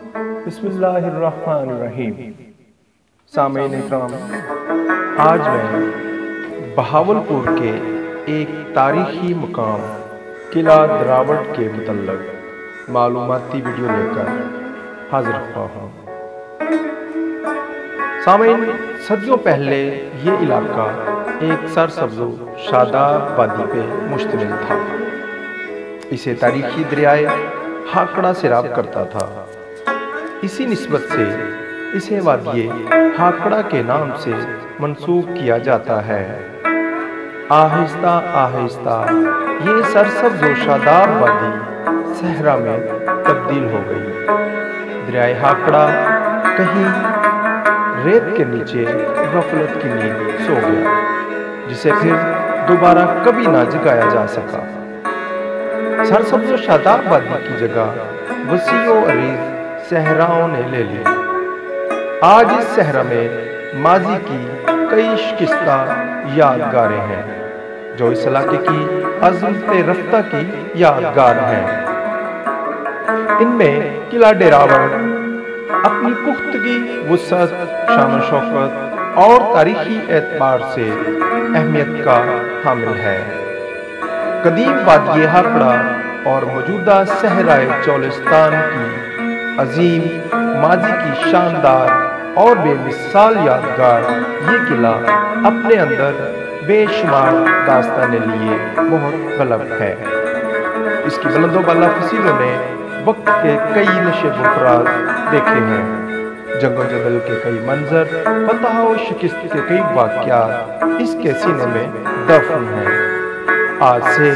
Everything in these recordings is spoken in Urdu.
بسم اللہ الرحمن الرحیم۔ سامعین اکرام، آج میں بہاولپور کے ایک تاریخی مقام قلعہ دراوڑ کے متعلق معلوماتی ویڈیو لے کر حاضر ہوا ہوں۔ سامعین، صدیوں پہلے یہ علاقہ ایک سرسبز و شاداب وادی پہ مشتمل تھا۔ اسے تاریخی دریائے ہاکڑا سیراب کرتا تھا۔ اسی نسبت سے اسے وادی ہاکڑا کے نام سے منسوب کیا جاتا ہے۔ آہستہ آہستہ یہ سرسبز و شاداب وادی صحرا میں تبدیل ہو گئی۔ دریائے ہاکڑا کہیں ریت کے نیچے غفلت کی نیند سو گیا، جسے پھر دوبارہ کبھی نہ جگایا جا سکا۔ سرسبز و شاداب وادی کی جگہ وسیع و عریض صحراؤں نے لے لی۔ آج اس صحرا میں ماضی کی کئی شکستہ یادگاریں ہیں، جو اس علاقے کی عظمت رفتہ کی یادگار ہیں۔ ان میں قلعہ ڈیراوڑ اپنی پختگی، وسعت، شان و شوکت اور تاریخی اعتبار سے اہمیت کا حامل ہے۔ قدیم وادی ہاکڑا اور موجودہ صحرائے چولستان کی عظیم ماضی کی شاندار اور بے مثال یادگار یہ قلعہ اپنے اندر بے شمار داستانیں لیے بہت غلب ہے۔ اس کی بلند و بالا فصیلوں نے وقت کے کئی نشیب و فراز دیکھے ہیں۔ جنگ و جدل کے کئی منظر، فتح و شکست کے کئی واقعات اس کے سینے میں دفن ہیں۔ آج سے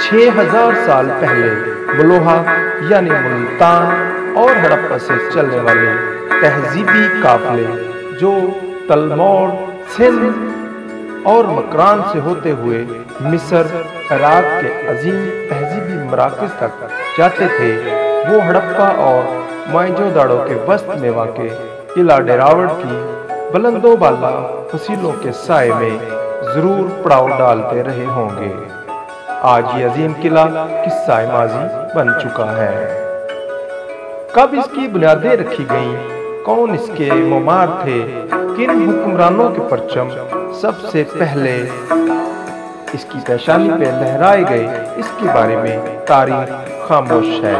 6000 سال پہلے ملوہا یعنی ملتان اور ہڑپا سے چلنے والے تہذیبی قافلے جو تلمور، سندھ اور مکران سے ہوتے ہوئے مصر، عراق کے عظیم تہذیبی مراکز تک جاتے تھے، وہ ہڑپا اور موئنجو داڑو کے وسط میں واقع قلعہ ڈیراوڑ کی بلند و بالا فصیلوں کے سائے میں ضرور پڑاؤ ڈالتے رہے ہوں گے۔ آج یہ عظیم قلعہ قصہ ماضی بن چکا ہے۔ کب اس کی بنیادیں رکھی گئیں، کون اس کے معمار تھے، کن حکمرانوں کے پرچم سب سے پہلے اس کی پیشانی پہ لہرائے گئے، اس کے بارے میں تاریخ خاموش ہے۔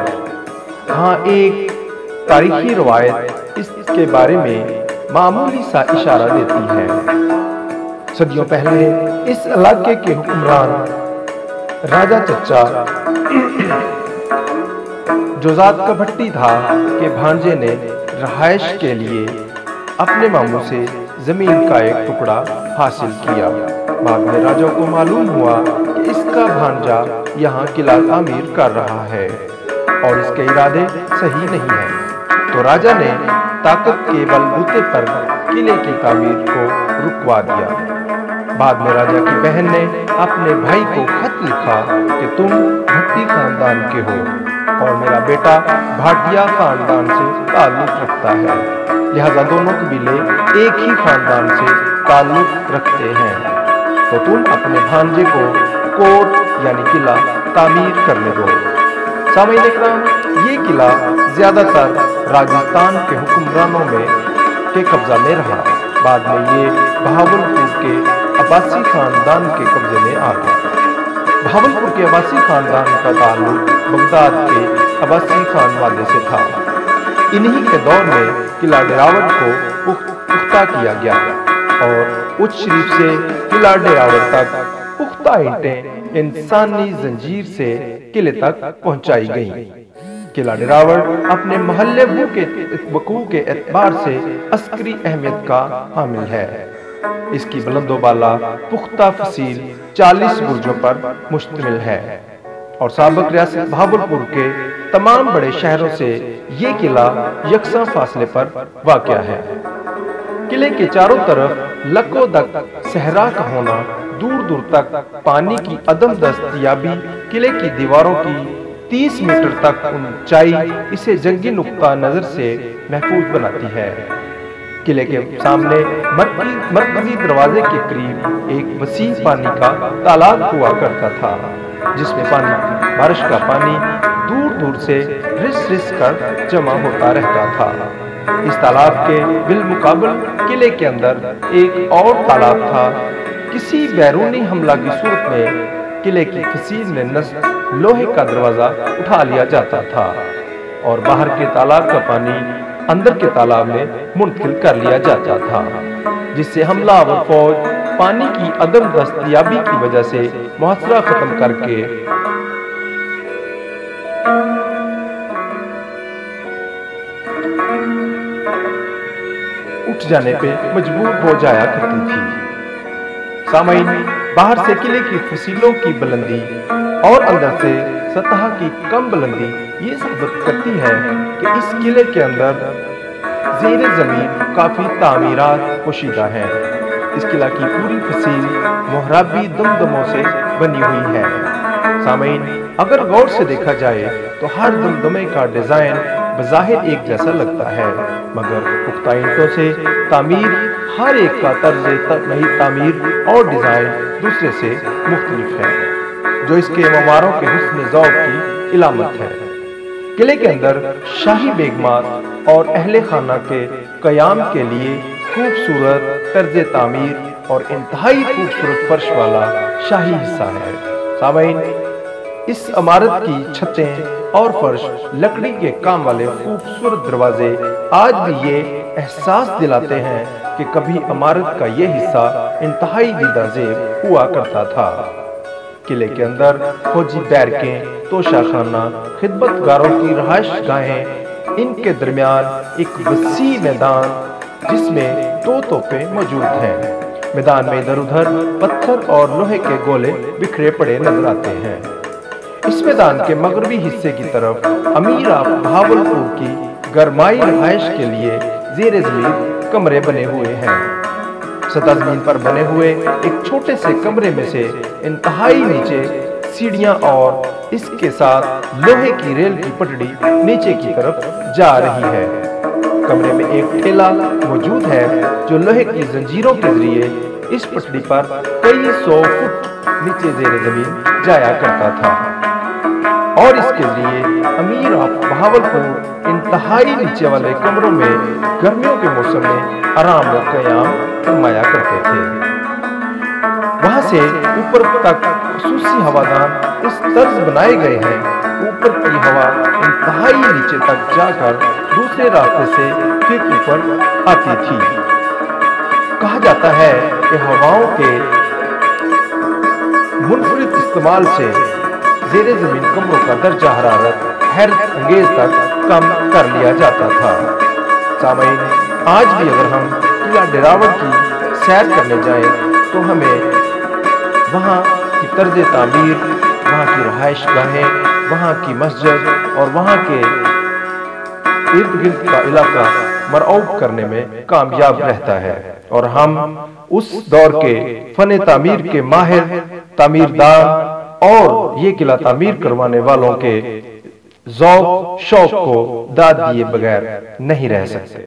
ہاں، ایک تاریخی روایت اس کے بارے میں معمولی سا اشارہ دیتی ہے۔ صدیوں پہلے اس علاقے کے حکمران راجہ چچا جو ذات کا بھٹی تھا کہ بھانجے نے رہائش کے لیے اپنے ماموں سے زمین کا ایک ٹکڑا حاصل کیا۔ بعد میں راجہ کو معلوم ہوا کہ اس کا بھانجا یہاں قلعہ تعمیر کر رہا ہے اور اس کے ارادے صحیح نہیں ہیں، تو راجہ نے طاقت کے بل بوتے پر قلعے کی تعمیر کو رکوا دیا۔ بعد میں راجہ کی بہن نے اپنے بھائی کو خط لکھا کہ تم بھٹی خاندان کے ہو اور میرا بیٹا بھاٹیا خاندان سے تعلق رکھتا ہے، لہذا دونوں قبیلے ایک ہی خاندان سے تعلق رکھتے ہیں، تو تم اپنے بھانجے کو کوٹ یعنی قلعہ تعمیر کرنے دو۔ سامعین اکرام، یہ قلعہ زیادہ تر راجستھان کے حکمرانوں کے قبضہ میں رہا۔ بعد میں یہ بہاولپور کے عباسی خاندان کے قبضے میں آ گیا۔ بہاولپور کے عباسی خاندان کا تعلق بغداد کے عباسی خانوادے سے تھا۔ انہی کے دور میں قلعہ ڈیراوڑ کو پختہ کیا گیا اور اچ شریف سے قلعہ ڈیراوڑ تک پختہ اینٹیں انسانی زنجیر سے قلعے تک پہنچائی گئیں۔ قلعہ ڈیراوڑ اپنے محلے وقوع کے اعتبار سے عسکری اہمیت کا حامل ہے۔ اس کی بلند و بالا پختہ فصیل 40 برجوں پر مشتمل ہے اور سابق ریاست بہاولپور کے تمام بڑے شہروں سے یہ قلعہ یکساں فاصلے پر واقع ہے۔ قلعے کے چاروں طرف لک و دک صحرا کا ہونا، دور دور تک پانی کی عدم دستیابی، قلعے کی دیواروں کی 30 میٹر تک اونچائی اسے جنگی نقطہ نظر سے محفوظ بناتی ہے۔ قلعے کے سامنے مرکزی دروازے کے قریب ایک وسیع پانی کا تالاب ہوا کرتا تھا، جس میں بارش کا پانی دور دور سے رس رس کر جمع ہوتا رہتا تھا۔ اس تالاب کے بالمقابل قلعے کے اندر ایک اور تالاب تھا۔ کسی بیرونی حملہ کی صورت میں قلعے کی فصیل میں نصب لوہے کا دروازہ اٹھا لیا جاتا تھا اور باہر کے تالاب کا پانی اندر کے تالاب میں منتقل کر لیا جاتا تھا، جس سے حملہ آور فوج پانی کی عدم دستیابی کی وجہ سے محاصرہ ختم کر کے اٹھ جانے پہ مجبور ہو جایا کرتی تھی۔ سامعین، باہر سے قلعے کی فصیلوں کی بلندی اور اندر سے سطح کی کم بلندی یہ ثابت کرتی ہے کہ اس قلعے کے اندر زیر زمین کافی تعمیرات پوشیدہ ہیں۔ اس قلعہ کی پوری فصیل محرابی دمدموں سے بنی ہوئی ہے۔ سامعین، اگر غور سے دیکھا جائے تو ہر دمدمے کا ڈیزائن بظاہر ایک جیسا لگتا ہے، مگر پختہ اینٹوں سے تعمیر ہر ایک کا طرز تعمیر اور ڈیزائن دوسرے سے مختلف ہے، جو اس کے معماروں کے حسن ذوق کی علامت ہے۔ قلعے کے اندر شاہی بیگمات اور اہل خانہ کے قیام کے لیے خوبصورت طرز تعمیر اور انتہائی خوبصورت فرش والا شاہی حصہ ہے۔ سامعین، اس عمارت کی چھتیں اور فرش لکڑی کے کام والے خوبصورت دروازے آج بھی یہ احساس دلاتے ہیں کہ کبھی عمارت کا یہ حصہ انتہائی دیدہ زیب ہوا کرتا تھا۔ قلعے کے اندر فوجی بیرکیں، توشہ خانہ، خدمت گاروں کی رہائش گاہیں، ان کے درمیان ایک وسیع میدان جس میں 2 توپیں موجود ہیں۔ میدان میں ادھر ادھر پتھر اور لوہے کے گولے بکھرے پڑے نظر آتے ہیں۔ اس میدان کے مغربی حصے کی طرف امیر آف بہاولپور کی گرمائی رہائش کے لیے زیر زمین کمرے بنے ہوئے ہیں۔ سطح زمین پر بنے ہوئے ایک چھوٹے سے کمرے میں سے انتہائی نیچے سیڑھیاں اور اس کے ساتھ لوہے کی ریل کی پٹڑی نیچے کی طرف جا رہی ہے۔ کمرے میں ایک ٹھیلا موجود ہے جو لوہے کی زنجیروں کے ذریعے اس پٹڑی پر کئی 100 فٹ نیچے زیر زمین جایا کرتا تھا، اور اس کے ذریعے امیر آف بہاولپور انتہائی نیچے والے کمروں میں گرمیوں کے موسم میں آرام و قیام فرمایا کرتے تھے۔ وہاں سے اوپر تک خصوصی ہوادان اس طرز بنائے گئے ہیں، اوپر کی ہوا انتہائی نیچے تک جا کر دوسرے راستے سے پھر اوپر آتی تھی۔ کہا جاتا ہے کہ ہواؤں کے منفرد استعمال سے زیر زمین کمروں کا درجہ حرارت حیرت انگیز تک کم کر لیا جاتا تھا۔ سامعین، آج بھی اگر ہم قلعہ ڈیراوڈ کی سیر کرنے جائیں تو ہمیں وہاں کی طرز تعمیر، وہاں کی رہائش گاہیں، وہاں کی مسجد اور وہاں کے ارد گرد کا علاقہ مرعوب کرنے میں کامیاب رہتا ہے، اور ہم اس دور کے فن تعمیر کے ماہر تعمیردار اور یہ قلعہ تعمیر کروانے والوں کے ذوق شوق کو داد دیے بغیر نہیں رہ سکتے۔